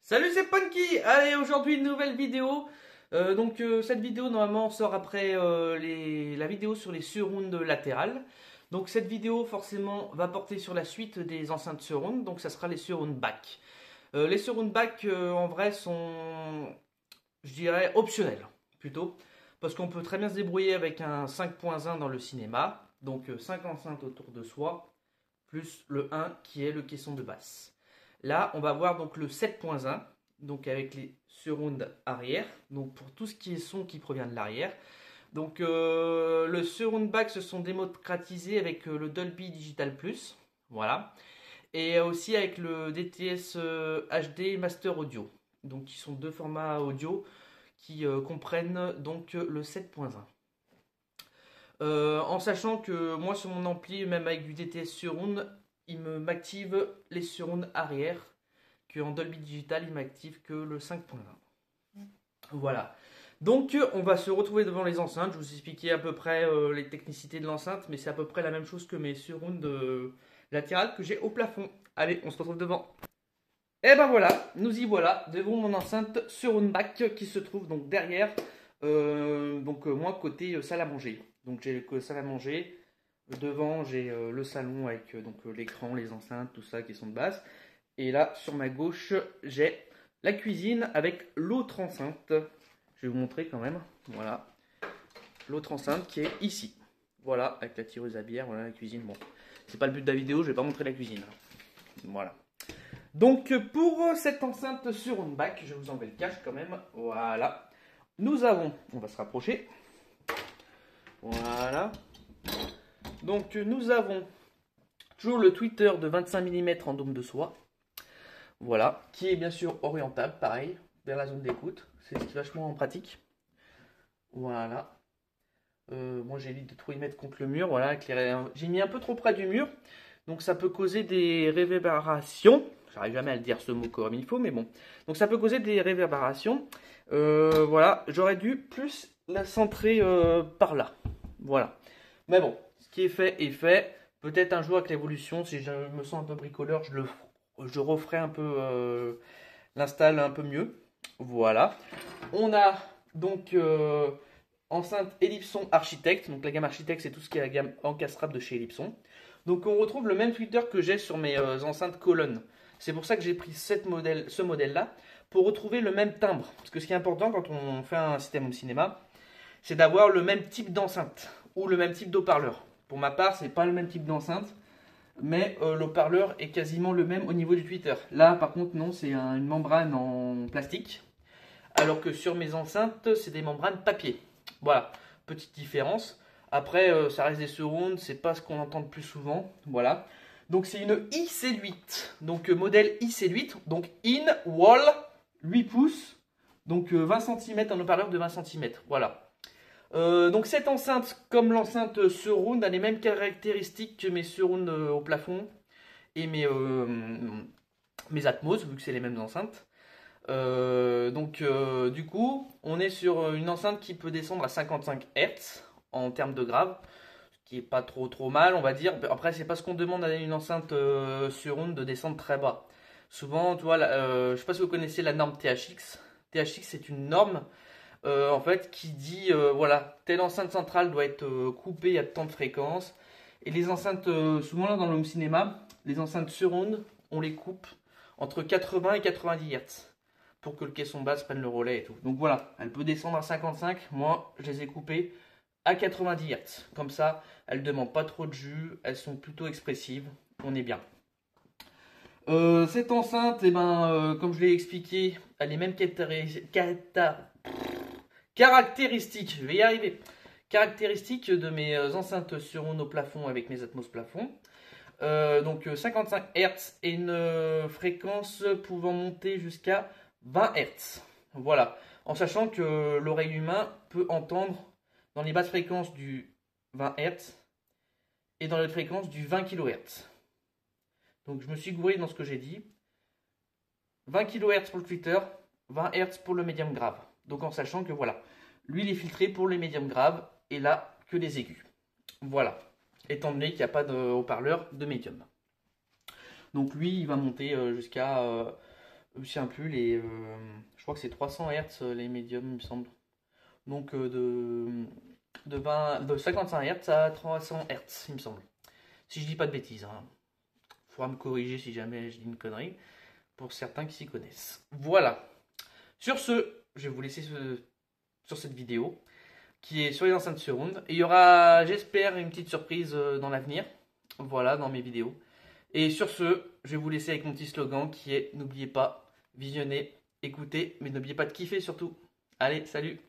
Salut, c'est Punky. Allez, aujourd'hui une nouvelle vidéo. Cette vidéo normalement sort après la vidéo sur les surrounds latérales. Donc cette vidéo forcément va porter sur la suite des enceintes surround. Donc ça sera les surround back. Les surround back en vrai sont, je dirais, optionnels plutôt. Parce qu'on peut très bien se débrouiller avec un 5.1 dans le cinéma. Donc 5 enceintes autour de soi. Plus le 1 qui est le caisson de basse. Là, on va voir donc le 7.1, donc avec les surrounds arrière, donc pour tout ce qui est son qui provient de l'arrière. Donc le surround back se sont démocratisés avec le Dolby Digital Plus, voilà, et aussi avec le DTS HD Master Audio, donc qui sont deux formats audio qui comprennent donc le 7.1. En sachant que moi sur mon ampli, même avec du DTS surround, il m'active les surrounds arrière, que en Dolby Digital il m'active que le 5.1. Voilà. Donc on va se retrouver devant les enceintes. Je vous expliquais à peu près les technicités de l'enceinte, mais c'est à peu près la même chose que mes surrounds latérales que j'ai au plafond. Allez, on se retrouve devant. Et ben voilà, nous y voilà, devant mon enceinte surround back qui se trouve donc derrière, moi côté salle à manger. Donc j'ai le salle à manger, devant j'ai le salon avec l'écran, les enceintes, tout ça qui sont de base. Et là sur ma gauche j'ai la cuisine avec l'autre enceinte. Je vais vous montrer quand même, voilà, l'autre enceinte qui est ici. Voilà, avec la tireuse à bière, voilà la cuisine. Bon, c'est pas le but de la vidéo, je vais pas montrer la cuisine. Voilà. Donc pour cette enceinte surround back, je vous enlève le cache quand même. Voilà. Nous avons, on va se rapprocher. Voilà. Donc nous avons toujours le tweeter de 25 mm en dôme de soie. Voilà. Qui est bien sûr orientable, pareil, vers la zone d'écoute. C'est ce qui est vachement pratique. Voilà. Moi j'évite de trop y mettre contre le mur. Voilà. J'ai mis un peu trop près du mur. Donc ça peut causer des réverbérations. J'arrive jamais à le dire ce mot comme il faut, mais bon. Donc ça peut causer des réverbérations. Voilà, j'aurais dû plus la centrer par là. Voilà. Mais bon, ce qui est fait est fait. Peut-être un jour avec l'évolution, si je me sens un peu bricoleur, je referai un peu l'install un peu mieux. Voilà. On a donc enceinte Ellipson Architect. Donc la gamme Architect, c'est tout ce qui est la gamme encastrable de chez Ellipson. Donc on retrouve le même tweeter que j'ai sur mes enceintes colonnes. C'est pour ça que j'ai pris ce modèle-là, pour retrouver le même timbre. Parce que ce qui est important quand on fait un système home cinéma, c'est d'avoir le même type d'enceinte ou le même type d'haut-parleur. Pour ma part, c'est pas le même type d'enceinte, mais l'haut-parleur est quasiment le même au niveau du tweeter. Là, par contre, non, c'est une membrane en plastique, alors que sur mes enceintes, c'est des membranes papier. Voilà, petite différence. Après, ça reste des surrounds, c'est pas ce qu'on entend le plus souvent. Voilà. Donc c'est une IC8. Donc modèle IC8. Donc in wall 8 pouces. Donc 20 cm, un haut-parleur de 20 cm. Voilà. Donc cette enceinte, comme l'enceinte surround, a les mêmes caractéristiques que mes surrounds au plafond et mes Atmos, vu que c'est les mêmes enceintes. Du coup, on est sur une enceinte qui peut descendre à 55 Hz en termes de grave, ce qui est pas trop mal, on va dire. Après, c'est pas ce qu'on demande à une enceinte surround de descendre très bas. Souvent, tu vois, je sais pas si vous connaissez la norme THX. THX, c'est une norme en fait qui dit voilà, telle enceinte centrale doit être coupée à tant de fréquences. Et les enceintes, souvent là dans le home cinéma, les enceintes surround, on les coupe entre 80 et 90 Hz pour que le caisson basse prenne le relais et tout. Donc voilà, elle peut descendre à 55. Moi, je les ai coupées à 90 Hz. Comme ça, elles ne demandent pas trop de jus. Elles sont plutôt expressives. On est bien. Cette enceinte, comme je l'ai expliqué, a les mêmes caractéristiques. Je vais y arriver. Caractéristiques de mes enceintes surround au plafond avec mes Atmos plafond. 55 Hz et une fréquence pouvant monter jusqu'à 20 Hz. Voilà. En sachant que l'oreille humaine peut entendre dans les basses fréquences du 20 Hz et dans les fréquences du 20 kHz. Donc je me suis gouré dans ce que j'ai dit. 20 kHz pour le tweeter, 20 Hz pour le médium grave. Donc en sachant que voilà, lui il est filtré pour les médiums graves et là que les aigus. Voilà. Étant donné qu'il n'y a pas de haut-parleur de médium. Donc lui il va monter jusqu'à Je me souviens plus, je crois que c'est 300 Hz les médiums, il me semble. Donc de 55 Hz à 300 Hz, il me semble. Si je dis pas de bêtises, hein. Faudra me corriger si jamais je dis une connerie, pour certains qui s'y connaissent. Voilà. Sur ce, je vais vous laisser sur cette vidéo, qui est sur les enceintes surround. Et il y aura, j'espère, une petite surprise dans l'avenir. Voilà, dans mes vidéos. Et sur ce, je vais vous laisser avec mon petit slogan qui est: n'oubliez pas, visionnez, écoutez, mais n'oubliez pas de kiffer surtout. Allez, salut!